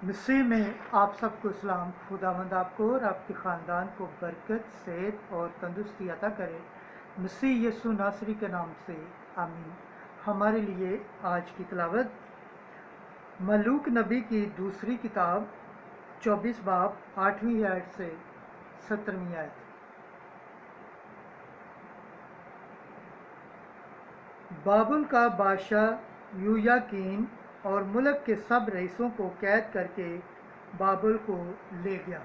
मसीह में आप सबको सलाम। खुदावंद आपको और आपके ख़ानदान को बरकत, सेहत और तंदुरुस्ती अता करे। मसीह यीशु नासरी के नाम से आमीन। हमारे लिए आज की तिलावत मलूक नबी की दूसरी किताब 24 बाब 8वीं आयत से 17वीं आयत। बाबुल का बादशाह यूयाकीन और मुल्क के सब रईसों को कैद करके बाबुल को ले गया।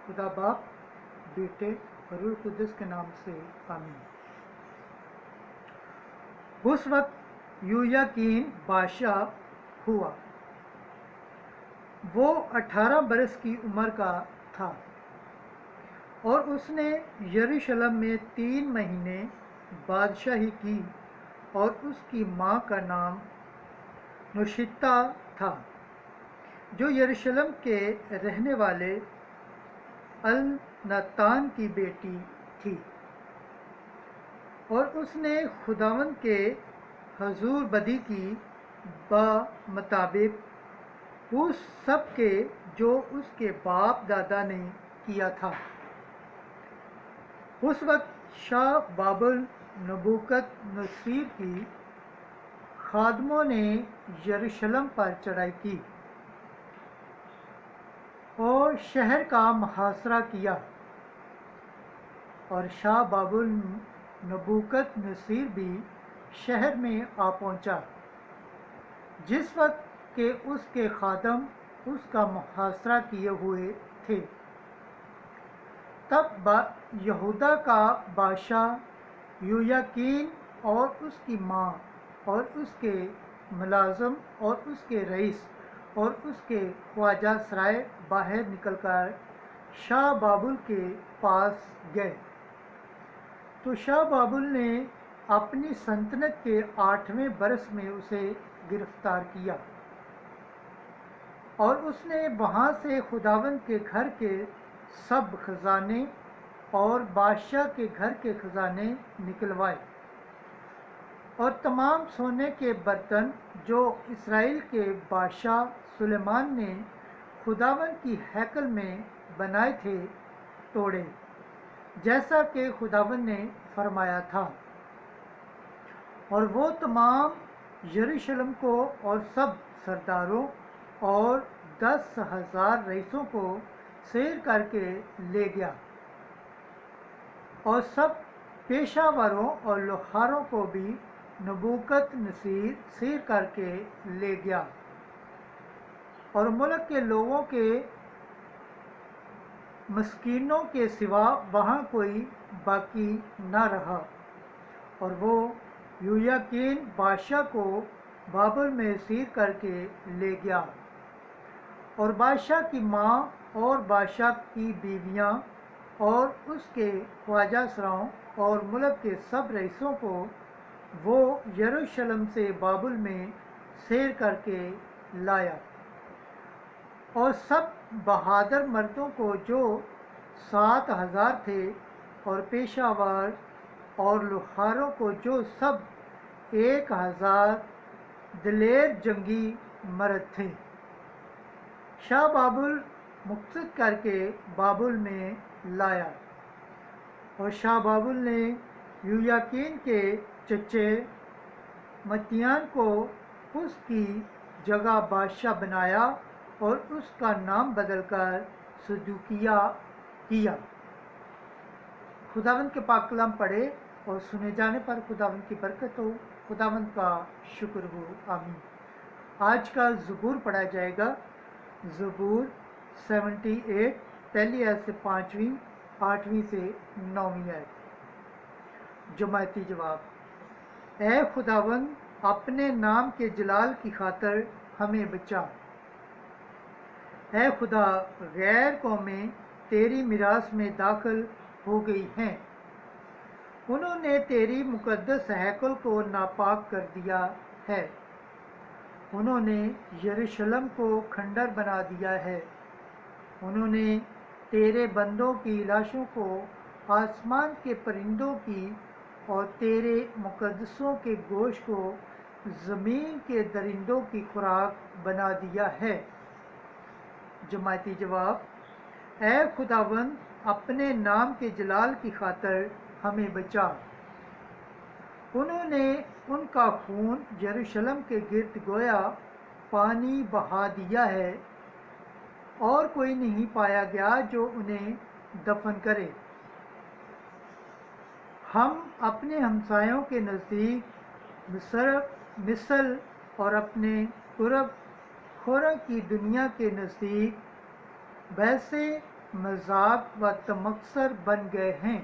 खुदा बाप, बेटे और रूह कुद्दुस के नाम से आमीन। उस वक्त यूयाकीन बादशाह हुआ। वो 18 बरस की उम्र का था और उसने यरूशलेम में 3 महीने बादशाही की और उसकी माँ का नाम नुशिता था, जो यरूशलेम के रहने वाले अल नतान की बेटी थी। और उसने खुदावंद के हजूर बदी की मुताबिक उस सब के जो उसके बाप दादा ने किया था। उस वक्त शाह बाबुल नबूकदनेस्सर की खादमों ने यरूशलेम पर चढ़ाई की और शहर का मुहासरा किया, और शाह बाबुल नबूकदनेस्सर भी शहर में आ पहुंचा। जिस वक्त के उसके खादम उसका मुहासरा किए हुए थे, तब यहूदा का बादशाह यूयाकीन और उसकी माँ और उसके मुलाजम और उसके रईस और उसके ख्वाजा सराय बाहर निकलकर शाह बाबुल के पास गए। तो शाह बाबुल ने अपनी सल्तनत के 8वें बरस में उसे गिरफ्तार किया और उसने वहाँ से खुदावंद के घर के सब खजाने और बादशाह के घर के खजाने निकलवाए, और तमाम सोने के बर्तन जो इस्राएल के बादशाह सुलेमान ने खुदावंद की हैकल में बनाए थे तोड़े, जैसा कि खुदावंद ने फरमाया था। और वो तमाम यरूशलेम को और सब सरदारों और 10,000 रईसों को सैर करके ले गया, और सब पेशावरों और लोहारों को भी नबूकदनेस्सर सैर करके ले गया, और मुल्क के लोगों के मस्कीनों के सिवा वहाँ कोई बाकी न रहा। और वो यूयाकीन बादशाह को बाबुल में सैर करके ले गया, और बादशाह की माँ और बादशाह की बीवियाँ और उसके ख्वाजा सराओं और मुल्क के सब रईसों को वो यरूशलेम से बाबुल में सैर करके लाया। और सब बहादुर मर्दों को जो 7,000 थे, और पेशावर और लोहारों को जो सब 1,000 दिलेर जंगी मर्द थे, शाह बाबुल मुक़स्सद करके बाबुल में लाया। और शाह बाबुल ने यूयाकीन के चचे मत्तियान को उसकी जगह बादशाह बनाया और उसका नाम बदलकर सदूकिया किया। खुदावंद के पाक कलाम पढ़े और सुने जाने पर खुदावंद की बरकत हो, खुदावंद का शुक्र हो, आमीन। आज का ज़बूर पढ़ा जाएगा। ज़बूर 78, पहली आयत से 5वीं, 8वीं से 9वीं आयत। जमायती जवाब। ऐ खुदावंद, अपने नाम के जलाल की खातर हमें बचा। ऐ खुदा, गैर कौमें तेरी मिरास में दाखिल हो गई हैं। उन्होंने तेरी मुकद्दस हैकल को नापाक कर दिया है। उन्होंने यरूशलेम को खंडर बना दिया है। उन्होंने तेरे बंदों की लाशों को आसमान के परिंदों की और तेरे मुकद्दसों के गोश्त को ज़मीन के درندوں کی خوراک بنا دیا ہے۔ جماعتی جواب: اے خداوند، اپنے نام کے جلال کی خاطر ہمیں بچا۔ انہوں نے ان کا خون یروشلم کے گرد گویا پانی بہا دیا ہے، اور کوئی نہیں پایا گیا جو انہیں دفن کرے۔ ہم اپنے ہمسایوں کے نزدیک مصر اور اپنے قرب خوروں کی دنیا کے نزدیک بحث مذاق و تمکسر بن گئے ہیں۔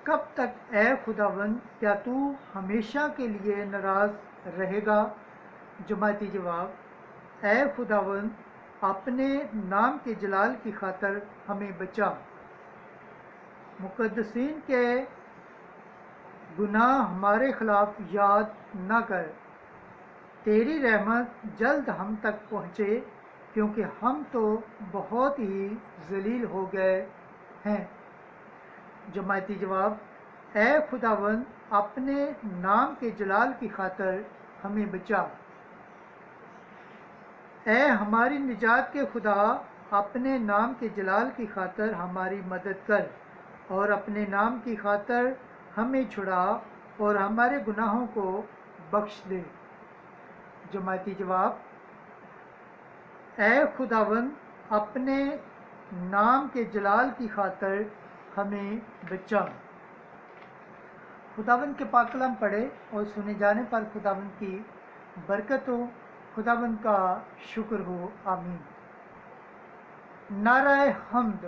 کب تک اے خداوند، کیا تو ہمیشہ کے لیے ناراض رہے گا؟ جماعتی جواب: اے خداوند، اپنے نام کے جلال کی خاطر ہمیں بچا۔ مقدسین کے گناہ ہمارے خلاف یاد نہ کر۔ تیری رحمت جلد ہم تک پہنچے، کیونکہ ہم تو بہت ہی ذلیل ہو گئے ہیں۔ جماعتی جواب: اے خداوند، اپنے نام کے جلال کی خاطر ہمیں بچا۔ اے ہماری نجات کے خدا، اپنے نام کے جلال کی خاطر ہماری مدد کر، اور اپنے نام کی خاطر ہمیں چھڑا اور ہمارے گناہوں کو بخش دے۔ جماعتی جواب: اے خداوند، اپنے نام کے جلال کی خاطر ہمیں بچا۔ خداوند کے پاک کلام پڑھے اور سنے جانے پر خداوند کی برکت ہو، خداوند کا شکر ہو، آمین۔ نعرہ حمد۔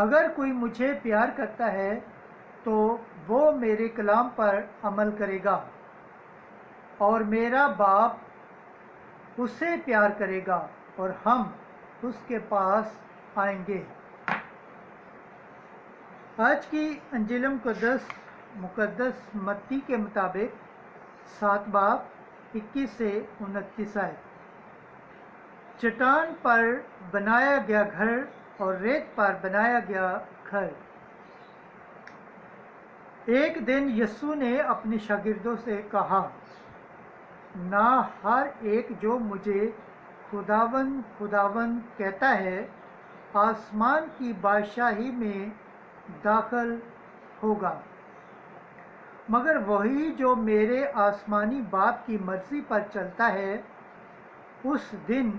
اگر کوئی مجھے پیار کرتا ہے تو وہ میرے کلام پر عمل کرے گا، اور میرا باپ اسے پیار کرے گا، اور ہم اس کے پاس آئیں گے۔ آج کی انجیل مقدس متی کے مطابق 7 باب 21 سے 29 آیت۔ چٹان پر بنایا گیا گھر اور ریت پر بنایا گیا گھر۔ ایک دن یسوع نے اپنے شاگردوں سے کہا، نہ ہر ایک جو مجھے خداوند خداوند کہتا ہے آسمان کی بادشاہی میں داخل ہوگا، مگر وہی جو میرے آسمانی باپ کی مرضی پر چلتا ہے۔ اس دن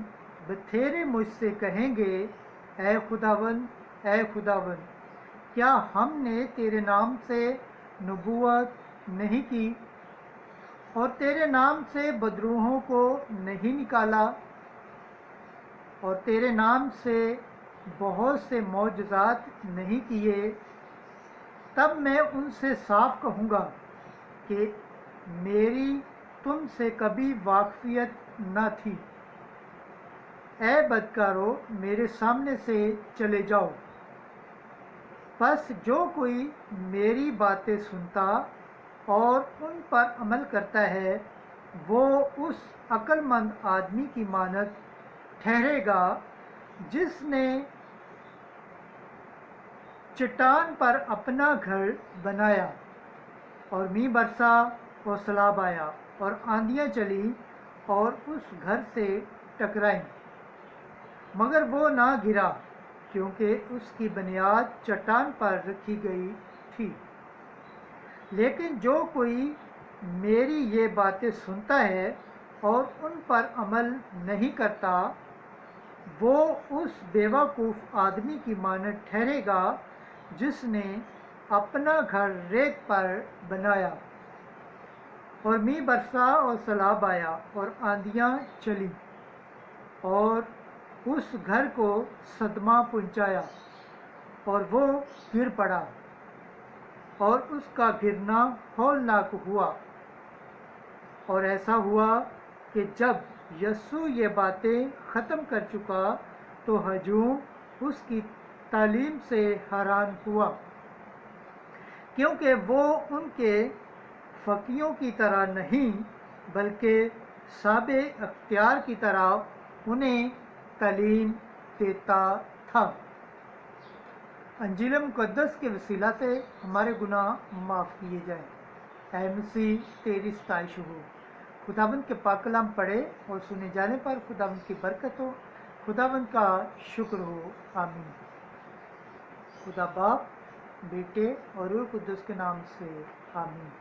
بتھیرے مجھ سے کہیں گے، اے خداوند، اے خداوند، کیا ہم نے تیرے نام سے نبوت نہیں کی، اور تیرے نام سے بدروحوں کو نہیں نکالا، اور تیرے نام سے بہت سے معجزات نہیں کیے؟ تب میں ان سے صاف کہوں گا کہ میری تم سے کبھی واقفیت نہ تھی۔ اے بدکارو، میرے سامنے سے چلے جاؤ۔ پس جو کوئی میری باتیں سنتا اور ان پر عمل کرتا ہے، وہ اس عقل مند آدمی کی مانند ٹھہرے گا جس نے چٹان پر اپنا گھر بنایا، اور مینہ برسا اور سیلاب آیا اور آندھیاں چلی اور اس گھر سے ٹکرائیں، مگر وہ نہ گرا، کیونکہ اس کی بنیاد چٹان پر رکھی گئی تھی۔ لیکن جو کوئی میری یہ باتیں سنتا ہے اور ان پر عمل نہیں کرتا، وہ اس بیوقوف آدمی کی مانند ٹھہرے گا جس نے اپنا گھر ریت پر بنایا، اور مینہ برسا اور سیلاب آیا اور آندھیاں چلی اور اس گھر کو صدمہ پہنچایا، اور وہ گر پڑا، اور اس کا گرنا ہولناک ہوا۔ اور ایسا ہوا کہ جب یسوع یہ باتیں ختم کر چکا تو ہجوم اس کی تعلیم سے حیران ہوا، کیونکہ وہ ان کے فقیہوں کی طرح نہیں بلکہ صاحب اختیار کی طرح انہیں تعلیم دیتا تھا۔ انجیل مقدس کے وسیلہ سے ہمارے گناہ معاف کیے جائیں۔ ऐ मसीह तेरी सताइश हो। खुदावंद के पाक कलाम पढ़े और सुने जाने पर खुदावंद की बरकत हो। खुदावंद का शुक्र हो। आमीन। खुदा बाप, बेटे और रूह कुद्दुस के नाम से आमीन।